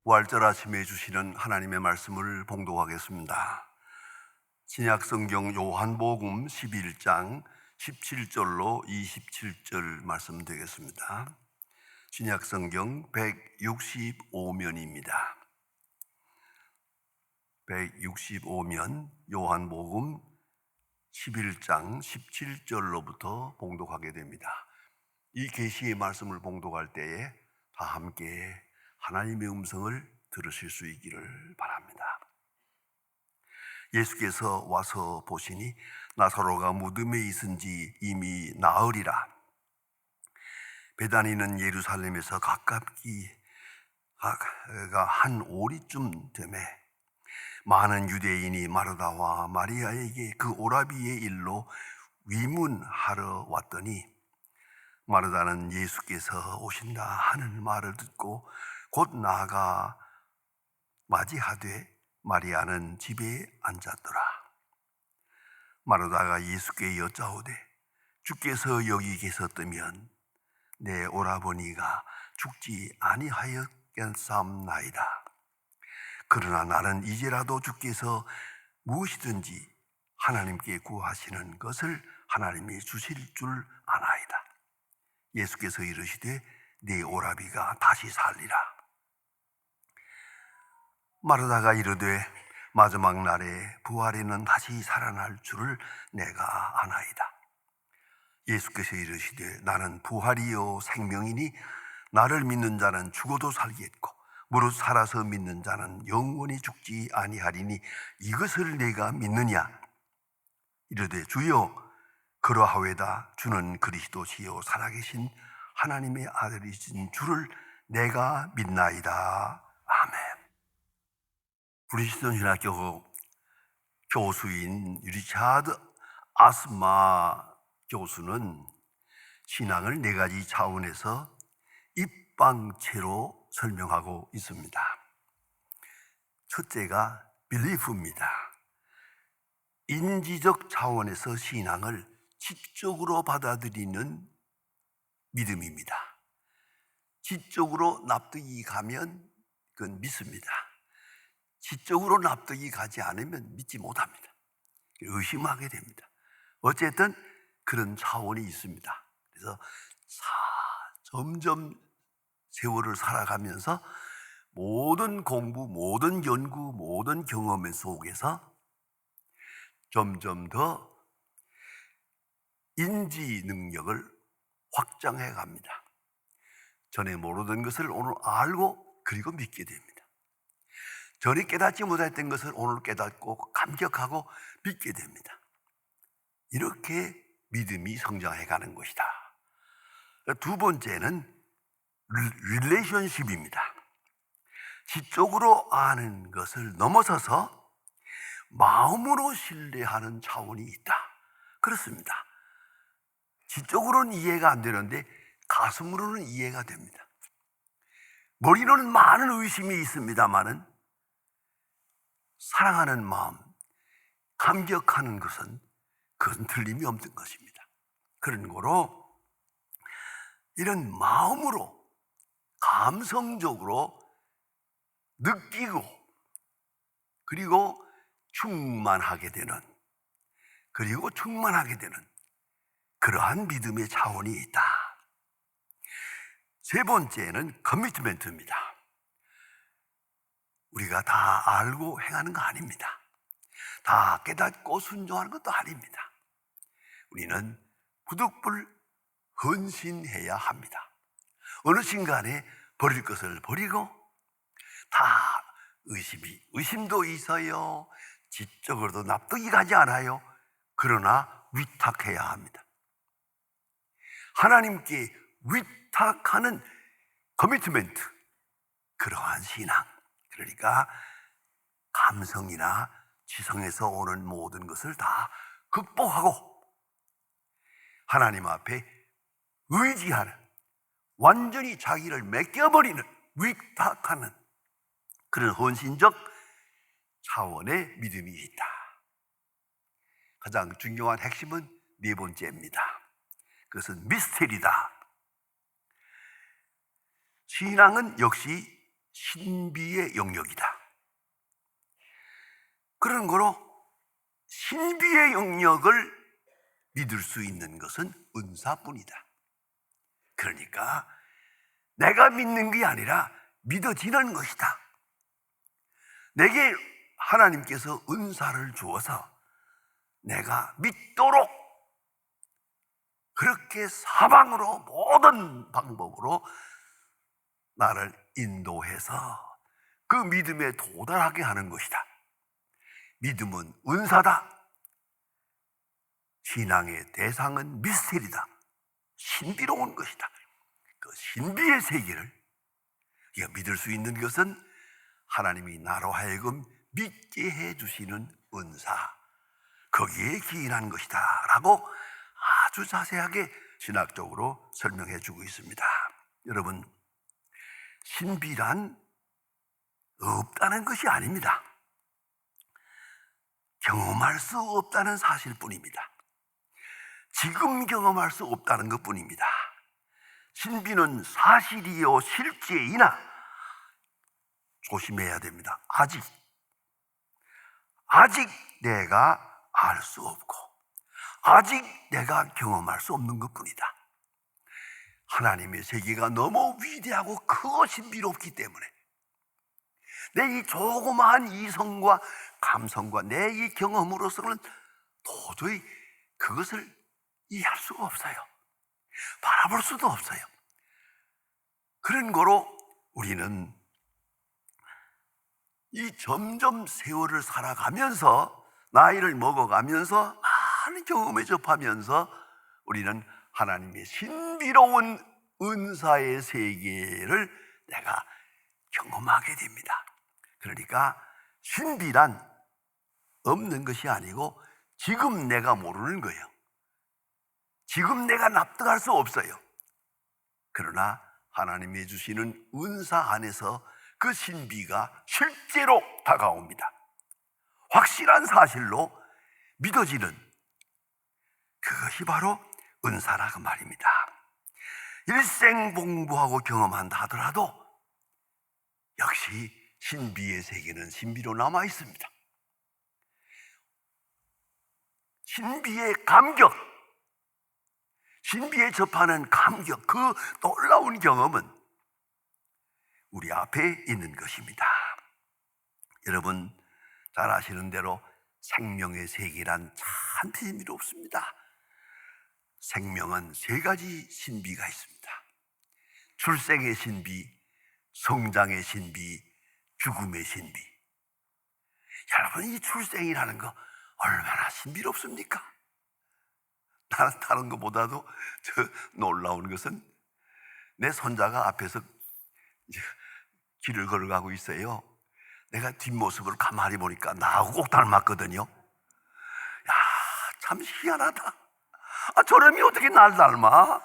부활절 아침에 주시는 하나님의 말씀을 봉독하겠습니다. 신약성경 요한복음 11장 17절로 27절 말씀 되겠습니다. 신약성경 165면입니다. 165면 요한복음 11장 17절로부터 봉독하게 됩니다. 이 계시의 말씀을 봉독할 때에 다 함께 하나님의 음성을 들으실 수 있기를 바랍니다. 예수께서 와서 보시니 나사로가 무덤에 있은지 이미 나으리라. 베다니는 예루살렘에서 가깝기 한 오리쯤 되매 많은 유대인이 마르다와 마리아에게 그 오라비의 일로 위문하러 왔더니 마르다는 예수께서 오신다 하는 말을 듣고 곧 나아가 맞이하되 마리아는 집에 앉았더라. 마르다가 예수께 여짜오되 주께서 여기 계셨다면 내 오라버니가 죽지 아니하였겠사옵나이다. 그러나 나는 이제라도 주께서 무엇이든지 하나님께 구하시는 것을 하나님이 주실 줄 아나이다. 예수께서 이르시되 네 오라비가 다시 살리라. 마르다가 이르되 마지막 날에 부활에는 다시 살아날 줄을 내가 아나이다. 예수께서 이르시되 나는 부활이요 생명이니 나를 믿는 자는 죽어도 살겠고 무릇 살아서 믿는 자는 영원히 죽지 아니하리니 이것을 내가 믿느냐. 이르되 주여 그러하외다. 주는 그리스도시요 살아계신 하나님의 아들이신 주를 내가 믿나이다. 아멘. 브리스턴 신학교 교수인 리차드 아스마 교수는 신앙을 네 가지 차원에서 입방체로 설명하고 있습니다. 첫째가 belief입니다. 인지적 차원에서 신앙을 지적으로 받아들이는 믿음입니다. 지적으로 납득이 가면 그건 믿습니다. 지적으로 납득이 가지 않으면 믿지 못합니다. 의심하게 됩니다. 어쨌든 그런 차원이 있습니다. 그래서 점점 세월을 살아가면서 모든 공부, 모든 연구, 모든 경험 속에서 점점 더 인지 능력을 확장해 갑니다. 전에 모르던 것을 오늘 알고 그리고 믿게 됩니다. 전에 깨닫지 못했던 것을 오늘 깨닫고 감격하고 믿게 됩니다. 이렇게 믿음이 성장해 가는 것이다. 두 번째는 릴레이션십입니다. 지적으로 아는 것을 넘어서서 마음으로 신뢰하는 차원이 있다. 그렇습니다. 지적으로는 이해가 안 되는데 가슴으로는 이해가 됩니다. 머리로는 많은 의심이 있습니다만은 사랑하는 마음, 감격하는 것은 그건 틀림이 없는 것입니다. 그런 거로 이런 마음으로 감성적으로 느끼고 그리고 충만하게 되는 그러한 믿음의 차원이 있다. 세 번째는 커미트먼트입니다. 우리가 다 알고 행하는 거 아닙니다. 다 깨닫고 순종하는 것도 아닙니다. 우리는 부득불 헌신해야 합니다. 어느 순간에 버릴 것을 버리고 다 의심도 있어요. 지적으로도 납득이 가지 않아요. 그러나 위탁해야 합니다. 하나님께 위탁하는 커미트먼트, 그러한 신앙, 그러니까 감성이나 지성에서 오는 모든 것을 다 극복하고 하나님 앞에 의지하는, 완전히 자기를 맡겨버리는, 위탁하는 그런 헌신적 차원의 믿음이 있다. 가장 중요한 핵심은 네 번째입니다. 그것은 미스테리다. 신앙은 역시 신비의 영역이다. 그런 거로 신비의 영역을 믿을 수 있는 것은 은사뿐이다. 그러니까 내가 믿는 게 아니라 믿어지는 것이다. 내게 하나님께서 은사를 주어서 내가 믿도록 그렇게 사방으로 모든 방법으로 나를 인도해서 그 믿음에 도달하게 하는 것이다. 믿음은 은사다. 신앙의 대상은 미스테리다. 신비로운 것이다. 그 신비의 세계를 믿을 수 있는 것은 하나님이 나로 하여금 믿게 해주시는 은사, 거기에 기인한 것이다 라고 아주 자세하게 신학적으로 설명해 주고 있습니다. 여러분, 신비란 없다는 것이 아닙니다. 경험할 수 없다는 사실뿐입니다. 지금 경험할 수 없다는 것뿐입니다. 신비는 사실이요 실제이나 조심해야 됩니다. 아직 내가 알 수 없고 아직 내가 경험할 수 없는 것뿐이다. 하나님의 세계가 너무 위대하고 크고 신비롭기 때문에 내 이 조그마한 이성과 감성과 내 이 경험으로서는 도저히 그것을 이해할 수가 없어요. 바라볼 수도 없어요. 그런 거로 우리는 이 점점 세월을 살아가면서 나이를 먹어가면서 많은 경험에 접하면서 우리는 하나님의 신비로운 은사의 세계를 내가 경험하게 됩니다. 그러니까 신비란 없는 것이 아니고 지금 내가 모르는 거예요. 지금 내가 납득할 수 없어요. 그러나 하나님이 주시는 은사 안에서 그 신비가 실제로 다가옵니다. 확실한 사실로 믿어지는 그것이 바로 은사라 그 말입니다. 일생 공부하고 경험한다 하더라도 역시 신비의 세계는 신비로 남아 있습니다. 신비의 감격, 신비에 접하는 감격, 그 놀라운 경험은 우리 앞에 있는 것입니다. 여러분 잘 아시는 대로 생명의 세계란 참 비밀없습니다. 생명은 세 가지 신비가 있습니다. 출생의 신비, 성장의 신비, 죽음의 신비. 여러분 이 출생이라는 거 얼마나 신비롭습니까? 다른 것보다도 놀라운 것은 내 손자가 앞에서 길을 걸어가고 있어요. 내가 뒷모습을 가만히 보니까 나하고 꼭 닮았거든요. 야, 참 희한하다. 저놈이 어떻게 날 닮아?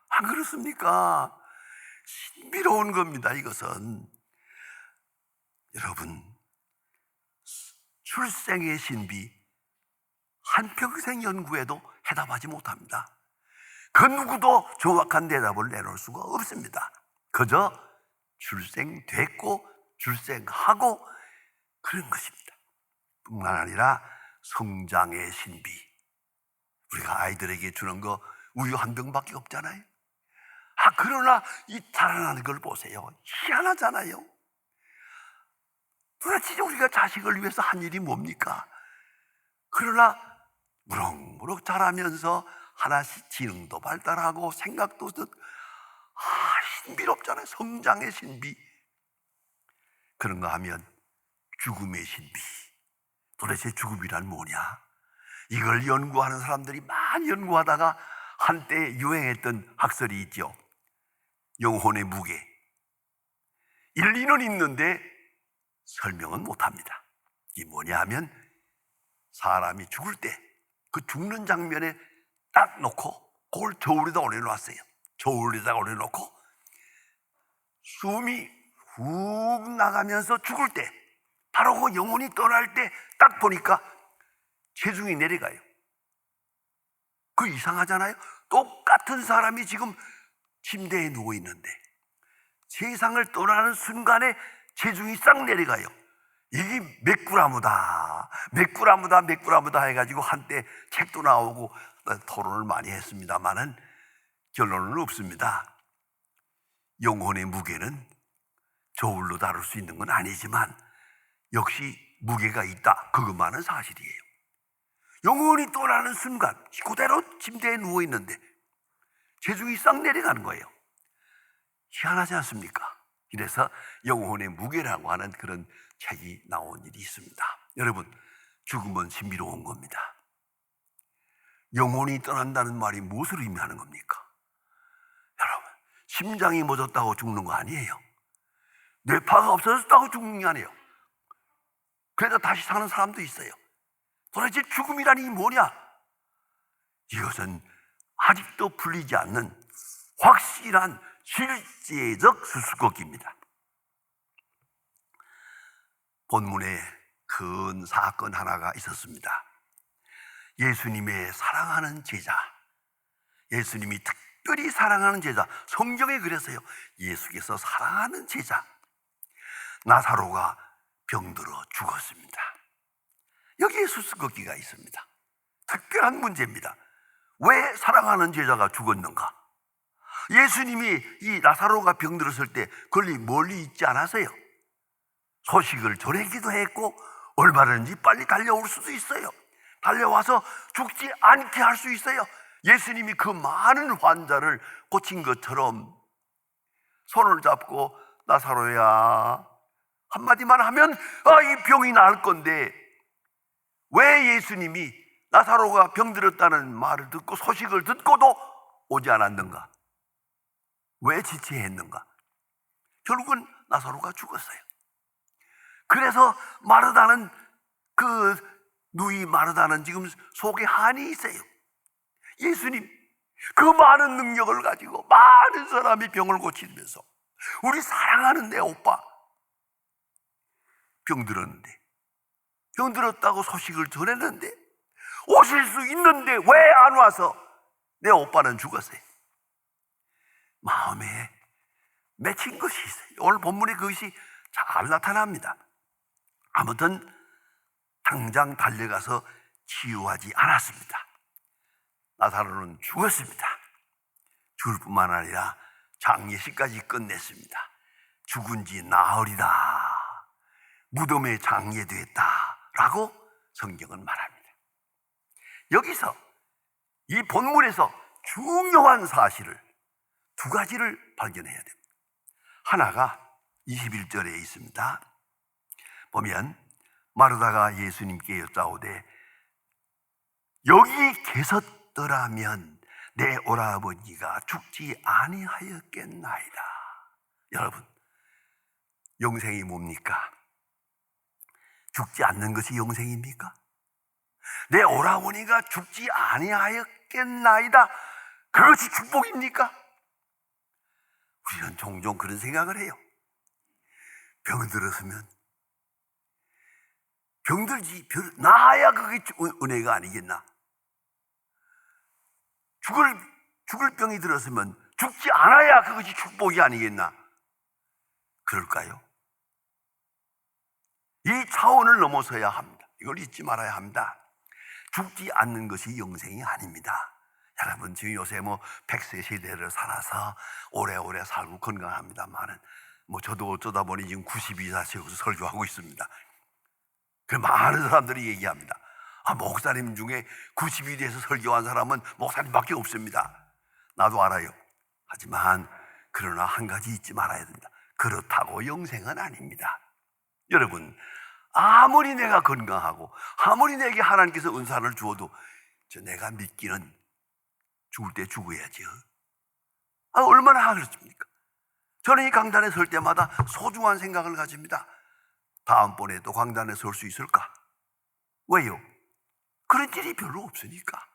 안 그렇습니까? 신비로운 겁니다, 이것은. 여러분, 출생의 신비, 한평생 연구해도 해답하지 못합니다. 그 누구도 정확한 대답을 내놓을 수가 없습니다. 그저 출생됐고 출생하고 그런 것입니다. 뿐만 아니라 성장의 신비, 우리가 아이들에게 주는 거 우유 한 병밖에 없잖아요. 그러나 이 자라나는 걸 보세요. 희한하잖아요. 도대체 우리가 자식을 위해서 한 일이 뭡니까? 그러나 무럭무럭 자라면서 하나씩 지능도 발달하고 생각도 신비롭잖아요. 성장의 신비. 그런가 하면 죽음의 신비. 도대체 죽음이란 뭐냐? 이걸 연구하는 사람들이 많이 연구하다가 한때 유행했던 학설이 있죠. 영혼의 무게. 일리는 있는데 설명은 못합니다. 이게 뭐냐 하면 사람이 죽을 때 그 죽는 장면에 딱 놓고 그걸 저울에다 올려놨어요. 저울에다 올려놓고 숨이 훅 나가면서 죽을 때 바로 그 영혼이 떠날 때 딱 보니까 체중이 내려가요. 그 이상하잖아요. 똑같은 사람이 지금 침대에 누워 있는데 세상을 떠나는 순간에 체중이 싹 내려가요. 이게 맥구라무다 해가지고 한때 책도 나오고 토론을 많이 했습니다만은 결론은 없습니다. 영혼의 무게는 저울로 다룰 수 있는 건 아니지만 역시 무게가 있다, 그것만은 사실이에요. 영혼이 떠나는 순간 그대로 침대에 누워있는데 체중이 싹 내려가는 거예요. 희한하지 않습니까? 이래서 영혼의 무게라고 하는 그런 책이 나온 일이 있습니다. 여러분, 죽음은 신비로운 겁니다. 영혼이 떠난다는 말이 무엇을 의미하는 겁니까? 여러분, 심장이 멎었다고 죽는 거 아니에요. 뇌파가 없어졌다고 죽는 게 아니에요. 그래서 다시 사는 사람도 있어요. 도대체 죽음이라니 뭐냐? 이것은 아직도 풀리지 않는 확실한 실제적 수수께끼입니다. 본문에 큰 사건 하나가 있었습니다. 예수님의 사랑하는 제자, 예수님이 특별히 사랑하는 제자, 성경에 그랬어요. 예수께서 사랑하는 제자 나사로가 병들어 죽었습니다. 여기에 수수께끼가 있습니다. 특별한 문제입니다. 왜 사랑하는 제자가 죽었는가? 예수님이 이 나사로가 병들었을 때 멀리 있지 않았어요. 소식을 전하기도 했고 얼마든지 빨리 달려올 수도 있어요. 달려와서 죽지 않게 할 수 있어요. 예수님이 그 많은 환자를 고친 것처럼 손을 잡고 나사로야 한마디만 하면 이 병이 나을 건데 왜 예수님이 나사로가 병들었다는 말을 듣고 소식을 듣고도 오지 않았는가? 왜 지체했는가? 결국은 나사로가 죽었어요. 그래서 마르다는 누이 마르다는 지금 속에 한이 있어요. 예수님 그 많은 능력을 가지고 많은 사람이 병을 고치면서 우리 사랑하는 내 오빠 병들었다고 소식을 전했는데 오실 수 있는데 왜 안 와서 내 오빠는 죽었어요. 마음에 맺힌 것이 있어요. 오늘 본문에 그것이 잘 나타납니다. 아무튼 당장 달려가서 치유하지 않았습니다. 나사로는 죽었습니다. 죽을 뿐만 아니라 장례식까지 끝냈습니다. 죽은 지 나흘이다. 무덤에 장례됐다라고 성경은 말합니다. 여기서 이 본문에서 중요한 사실을 두 가지를 발견해야 됩니다. 하나가 21절에 있습니다. 보면 마르다가 예수님께 여짜오되 여기 계셨더라면 내 오라버니가 죽지 아니하였겠나이다. 여러분, 영생이 뭡니까? 죽지 않는 것이 영생입니까? 내 오라버니가 죽지 아니하였겠나이다. 그것이 축복입니까? 우리는 종종 그런 생각을 해요. 병들었으면 병들지 나아야 그게 은혜가 아니겠나? 죽을 병이 들었으면 죽지 않아야 그것이 축복이 아니겠나? 그럴까요? 이 차원을 넘어서야 합니다. 이걸 잊지 말아야 합니다. 죽지 않는 것이 영생이 아닙니다. 여러분 지금 요새 100세 시대를 살아서 오래오래 살고 건강합니다만은 저도 어쩌다 보니 지금 92세여서 설교하고 있습니다. 그래서 많은 사람들이 얘기합니다. 목사님 중에 90이 돼서 설교한 사람은 목사님밖에 없습니다. 나도 알아요. 하지만 그러나 한 가지 잊지 말아야 된다. 그렇다고 영생은 아닙니다. 여러분, 아무리 내가 건강하고 아무리 내게 하나님께서 은사를 주어도 내가 믿기는 죽을 때 죽어야죠. 얼마나 그렇습니까? 저는 이 강단에 설 때마다 소중한 생각을 가집니다. 다음번에 또 강단에 설 수 있을까? 왜요? 그런 일이 별로 없으니까.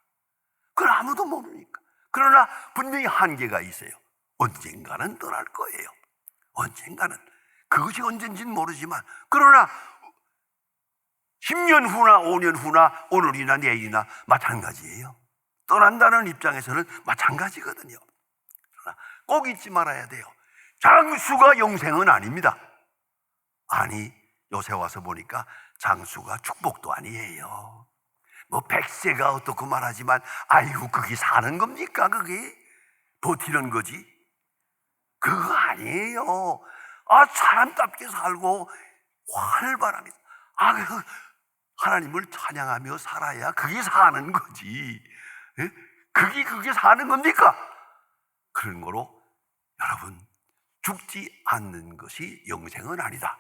그걸 아무도 모르니까. 그러나 분명히 한계가 있어요. 언젠가는 떠날 거예요. 언젠가는. 그것이 언젠지는 모르지만 그러나 10년 후나 5년 후나 오늘이나 내일이나 마찬가지예요. 떠난다는 입장에서는 마찬가지거든요. 그러나 꼭 잊지 말아야 돼요. 장수가 영생은 아닙니다. 아니, 요새 와서 보니까 장수가 축복도 아니에요. 뭐 100세가 어떻고 말하지만 아이고 그게 사는 겁니까? 그게 버티는 거지? 그거 아니에요. 사람답게 살고 활발하게 하나님을 찬양하며 살아야 그게 사는 거지. 예? 그게 사는 겁니까? 그런 거로 여러분, 죽지 않는 것이 영생은 아니다.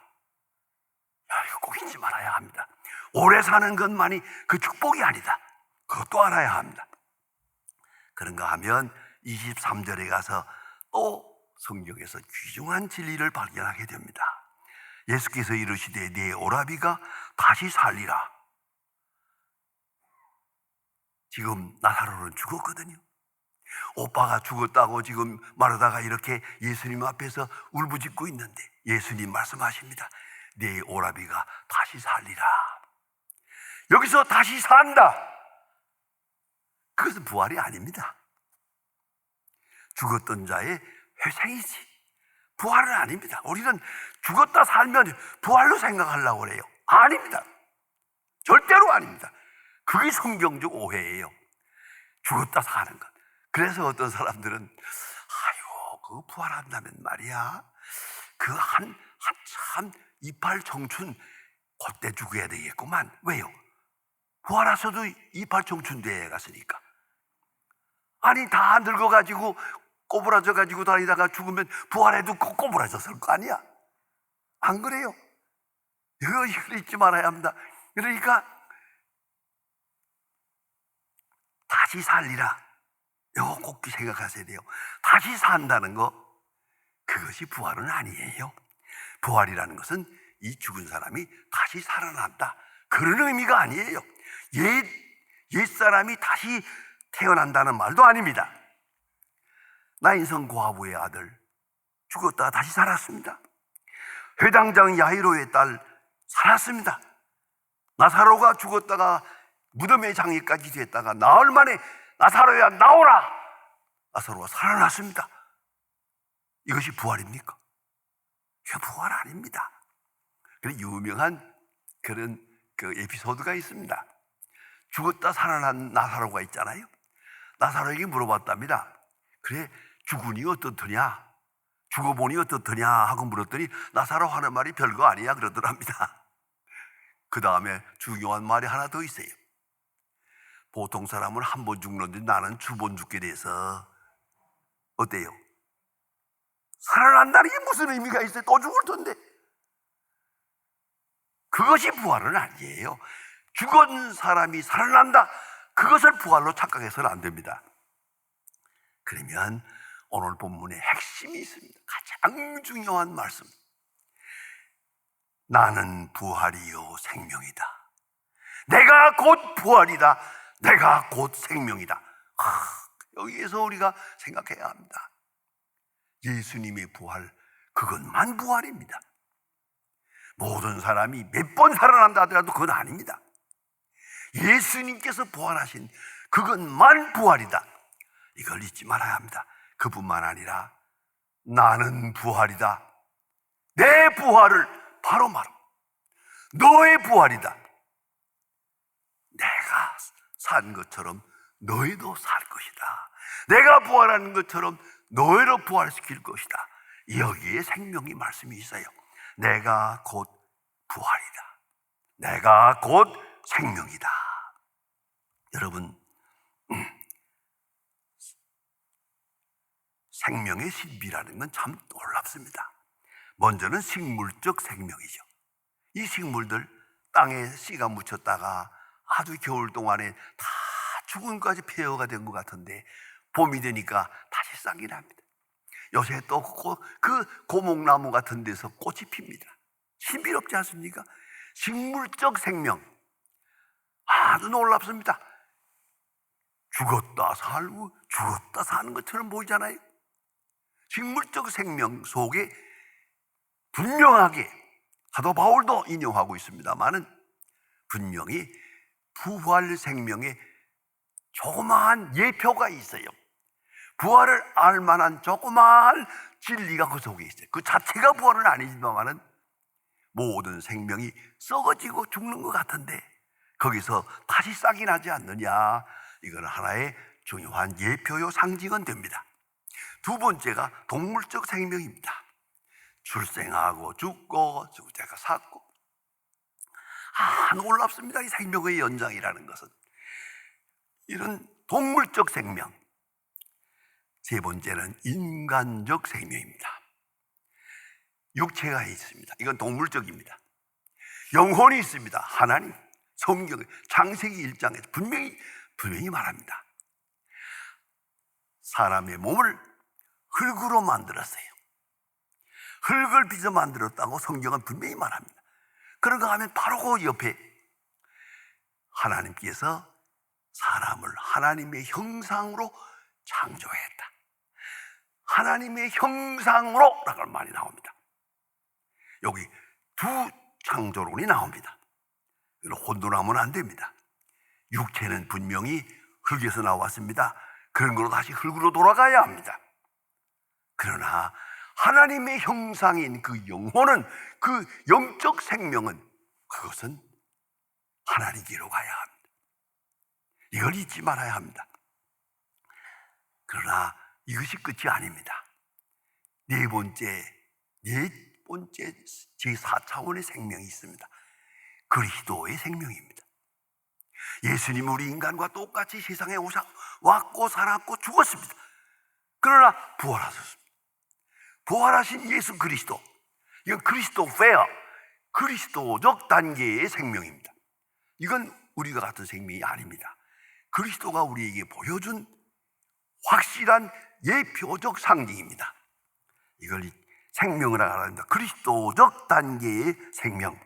이거 꼭 잊지 말아야 합니다. 오래 사는 것만이 그 축복이 아니다. 그것도 알아야 합니다. 그런가 하면 23절에 가서 또 성경에서 귀중한 진리를 발견하게 됩니다. 예수께서 이르시되 네 오라비가 다시 살리라. 지금 나사로는 죽었거든요. 오빠가 죽었다고 지금 말하다가 이렇게 예수님 앞에서 울부짖고 있는데 예수님 말씀하십니다. 네 오라비가 다시 살리라. 여기서 다시 산다. 그것은 부활이 아닙니다. 죽었던 자의 회생이지 부활은 아닙니다. 우리는 죽었다 살면 부활로 생각하려고 그래요. 아닙니다. 절대로 아닙니다. 그게 성경적 오해예요. 죽었다 사는 것. 그래서 어떤 사람들은 아유 그거 부활한다면 말이야 그 한참 이팔 청춘 그때 죽어야 되겠구만. 왜요? 부활하셔도 이팔 청춘 대에 갔으니까. 아니 다 늙어가지고 꼬부라져가지고 다니다가 죽으면 부활해도 꼬부라졌을 거 아니야? 안 그래요? 이거 잊지 말아야 합니다. 그러니까 다시 살리라. 이거 꼭 생각하셔야 돼요. 다시 산다는 거 그것이 부활은 아니에요. 부활이라는 것은 이 죽은 사람이 다시 살아난다 그런 의미가 아니에요. 옛사람이 다시 태어난다는 말도 아닙니다. 나인성 고아부의 아들 죽었다가 다시 살았습니다. 회당장 야이로의 딸 살았습니다. 나사로가 죽었다가 무덤의 장애까지 됐다가 나흘 만에 나사로야 나오라. 나사로가 살아났습니다. 이것이 부활입니까? 이거 부활 아닙니다. 그런 유명한 그런 그 에피소드가 있습니다. 죽었다 살아난 나사로가 있잖아요. 나사로에게 물어봤답니다. 그래 죽으니 어떻더냐? 죽어보니 어떻더냐? 하고 물었더니 나사로 하는 말이 별거 아니야 그러더랍니다. 그 다음에 중요한 말이 하나 더 있어요. 보통 사람은 한 번 죽는데 나는 두 번 죽게 돼서 어때요? 살아난다는 게 무슨 의미가 있어요? 또 죽을 텐데. 그것이 부활은 아니에요. 죽은 사람이 살아난다. 그것을 부활로 착각해서는 안 됩니다. 그러면 오늘 본문에 핵심이 있습니다. 가장 중요한 말씀. 나는 부활이요 생명이다. 내가 곧 부활이다. 내가 곧 생명이다. 여기에서 우리가 생각해야 합니다. 예수님의 부활, 그것만 부활입니다. 모든 사람이 몇 번 살아난다 하더라도 그건 아닙니다. 예수님께서 부활하신 그것만 부활이다. 이걸 잊지 말아야 합니다. 그뿐만 아니라 나는 부활이다. 내 부활을 바로 너의 부활이다. 내가 산 것처럼 너희도 살 것이다. 내가 부활하는 것처럼 너희를 부활시킬 것이다. 여기에 생명의 말씀이 있어요. 내가 곧 부활이다. 내가 곧 생명이다. 여러분, 생명의 신비라는 건 참 놀랍습니다. 먼저는 식물적 생명이죠. 이 식물들 땅에 씨가 묻혔다가 아주 겨울 동안에 다 죽음까지 폐허가 된 것 같은데 봄이 되니까 다시 싹이 납니다. 요새 또 그 고목나무 같은 데서 꽃이 핍니다. 신비롭지 않습니까? 식물적 생명 아주 놀랍습니다. 죽었다 살고 죽었다 사는 것처럼 보이잖아요. 식물적 생명 속에 분명하게 사도 바울도 인용하고 있습니다만은 분명히 부활 생명의 조그마한 예표가 있어요. 부활을 알 만한 조그마한 진리가 그 속에 있어요. 그 자체가 부활은 아니지만은 모든 생명이 썩어지고 죽는 것 같은데 거기서 다시 싹이 나지 않느냐, 이건 하나의 중요한 예표요 상징은 됩니다. 두 번째가 동물적 생명입니다. 출생하고 죽고 죽다가 샀고, 놀랍습니다. 이 생명의 연장이라는 것은 이런 동물적 생명. 세 번째는 인간적 생명입니다. 육체가 있습니다. 이건 동물적입니다. 영혼이 있습니다. 하나님, 성경의 창세기 1장에 분명히 말합니다. 사람의 몸을 흙으로 만들었어요. 흙을 빚어 만들었다고 성경은 분명히 말합니다. 그런가 하면 바로 그 옆에 하나님께서 사람을 하나님의 형상으로 창조했다. 하나님의 형상으로 라고 말이 나옵니다. 여기 두 창조론이 나옵니다. 혼돈하면 안 됩니다. 육체는 분명히 흙에서 나왔습니다. 그런 걸로 다시 흙으로 돌아가야 합니다. 그러나 하나님의 형상인 그 영혼은, 그 영적 생명은, 그것은 하나님께로 가야 합니다. 이걸 잊지 말아야 합니다. 그러나 이것이 끝이 아닙니다. 네 번째 제4차원의 생명이 있습니다. 그리스도의 생명입니다. 예수님 우리 인간과 똑같이 세상에 왔고 살았고 죽었습니다. 그러나 부활하셨습니다. 부활하신 예수 그리스도, 이건 그리스도 페어, 그리스도적 단계의 생명입니다. 이건 우리가 같은 생명이 아닙니다. 그리스도가 우리에게 보여준 확실한 예표적 상징입니다. 이걸 생명이라고 합니다. 그리스도적 단계의 생명.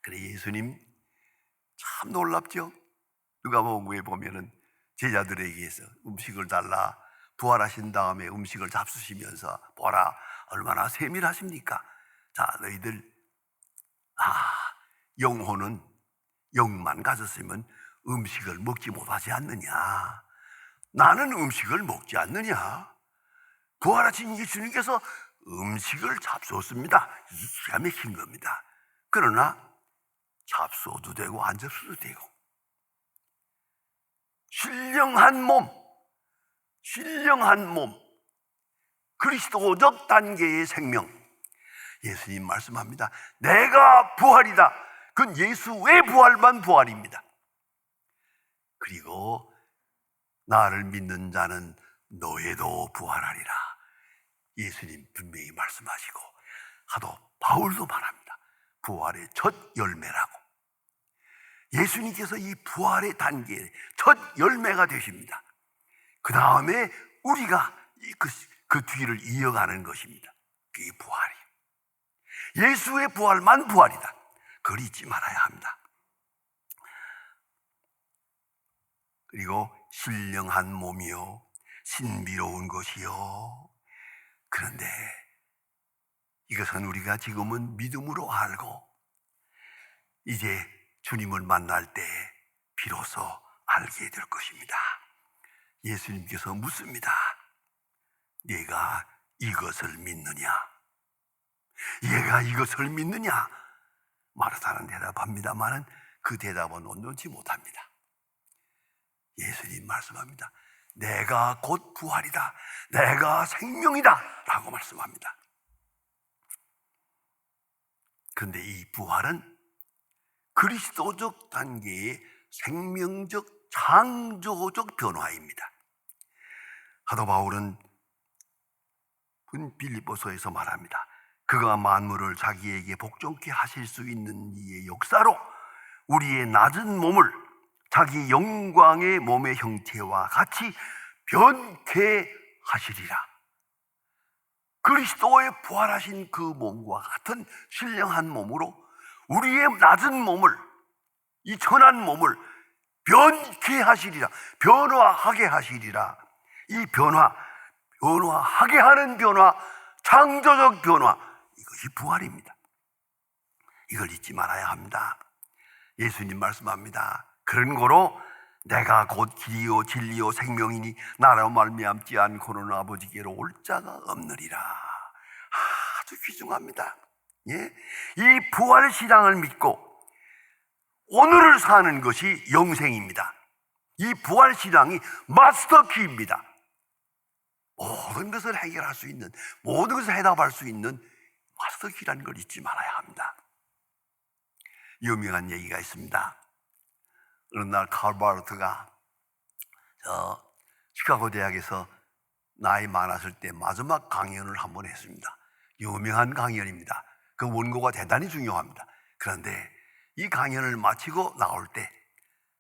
그래, 예수님 참 놀랍죠? 누가복음에 보면은 제자들에게서 음식을 달라, 부활하신 다음에 음식을 잡수시면서 보라 얼마나 세밀하십니까? 자, 너희들 영혼은 영만 가졌으면 음식을 먹지 못하지 않느냐? 나는 음식을 먹지 않느냐? 부활하신 예수님께서 음식을 잡수었습니다. 기가 막힌 겁니다. 그러나 잡수어도 되고 안 잡수어도 되고, 신령한 몸, 그리스도적 단계의 생명. 예수님 말씀합니다. 내가 부활이다. 그건 예수의 부활만 부활입니다. 그리고 나를 믿는 자는 너에도 부활하리라. 예수님 분명히 말씀하시고, 하도 바울도 말합니다. 부활의 첫 열매라고. 예수님께서 이 부활의 단계의 첫 열매가 되십니다. 그 다음에 우리가 그 뒤를 이어가는 것입니다. 그게 부활이에요. 예수의 부활만 부활이다. 그걸 잊지 말아야 합니다. 그리고 신령한 몸이요, 신비로운 것이요. 그런데 이것은 우리가 지금은 믿음으로 알고 이제 주님을 만날 때 비로소 알게 될 것입니다. 예수님께서 묻습니다. 네가 이것을 믿느냐? 얘가 이것을 믿느냐? 마르다는 대답합니다만 그 대답은 온전치 못합니다. 예수님 말씀합니다. 내가 곧 부활이다. 내가 생명이다. 라고 말씀합니다. 그런데 이 부활은 그리스도적 단계의 생명적 창조적 변화입니다. 사도 바울은 빌립보서에서 말합니다. 그가 만물을 자기에게 복종케 하실 수 있는 이의 역사로 우리의 낮은 몸을 자기 영광의 몸의 형태와 같이 변케 하시리라. 그리스도의 부활하신 그 몸과 같은 신령한 몸으로 우리의 낮은 몸을, 이 천한 몸을 변케 하시리라. 변화하게 하시리라. 이 변화하게 하는 변화, 창조적 변화, 이것이 부활입니다. 이걸 잊지 말아야 합니다. 예수님 말씀합니다. 그런 거로 내가 곧 길이요 진리요 생명이니 나로 말미암지 않고는 아버지께로 올 자가 없느리라. 아주 귀중합니다. 예? 이 부활신앙을 믿고 오늘을 사는 것이 영생입니다. 이 부활신앙이 마스터키입니다. 모든 것을 해결할 수 있는, 모든 것을 해답할 수 있는 마스터키라는 걸 잊지 말아야 합니다. 유명한 얘기가 있습니다. 어느 날 칼 바르트가 시카고 대학에서 나이 많았을 때 마지막 강연을 한번 했습니다. 유명한 강연입니다. 그 원고가 대단히 중요합니다. 그런데 이 강연을 마치고 나올 때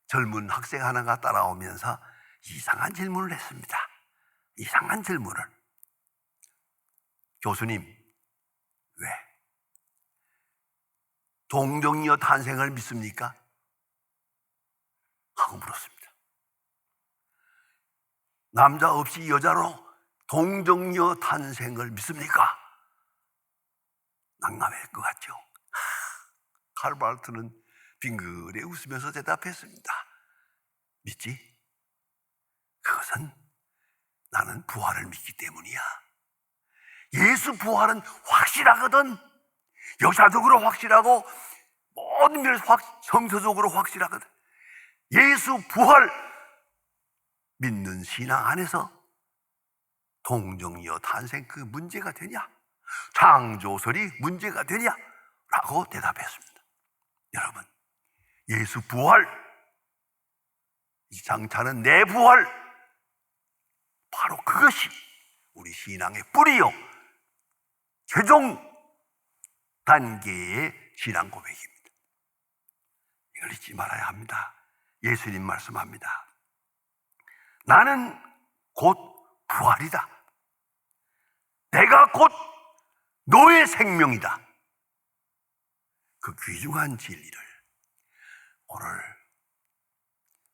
젊은 학생 하나가 따라오면서 이상한 질문을 했습니다. 이상한 질문을. 교수님, 왜? 동정이여 탄생을 믿습니까? 하고 물었습니다. 남자 없이 여자로 동정이여 탄생을 믿습니까? 난감할 것 같죠? 칼 바르트는 빙그레 웃으면서 대답했습니다. 믿지? 그것은 나는 부활을 믿기 때문이야. 예수 부활은 확실하거든. 역사적으로 확실하고 모든 면에서 성서적으로 확실하거든. 예수 부활 믿는 신앙 안에서 동정이여 탄생 그 문제가 되냐? 창조설이 문제가 되냐? 라고 대답했습니다. 여러분, 예수 부활, 이 장차는 내 부활, 바로 그것이 우리 신앙의 뿌리요 최종 단계의 신앙 고백입니다. 이걸 잊지 말아야 합니다. 예수님 말씀합니다. 나는 곧 부활이다. 내가 곧 너의 생명이다. 그 귀중한 진리를 오늘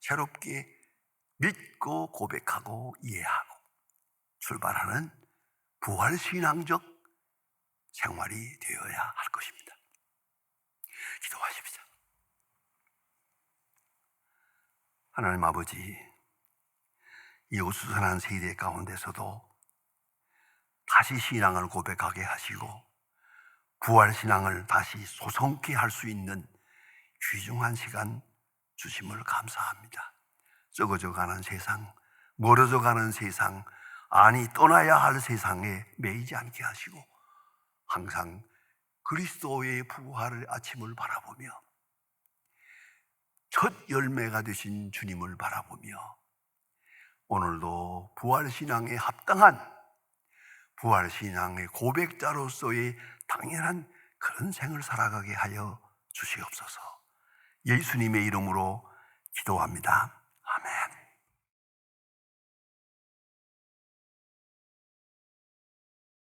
새롭게 믿고 고백하고 이해하고 출발하는 부활신앙적 생활이 되어야 할 것입니다. 기도하십시다. 하나님 아버지, 이 어수선한 세대 가운데서도 다시 신앙을 고백하게 하시고 부활신앙을 다시 소성케 할 수 있는 귀중한 시간 주심을 감사합니다. 썩어져 가는 세상, 멀어져 가는 세상, 아니 떠나야 할 세상에 매이지 않게 하시고 항상 그리스도의 부활의 아침을 바라보며 첫 열매가 되신 주님을 바라보며 오늘도 부활신앙에 합당한 부활신앙의 고백자로서의 당연한 그런 생을 살아가게 하여 주시옵소서. 예수님의 이름으로 기도합니다.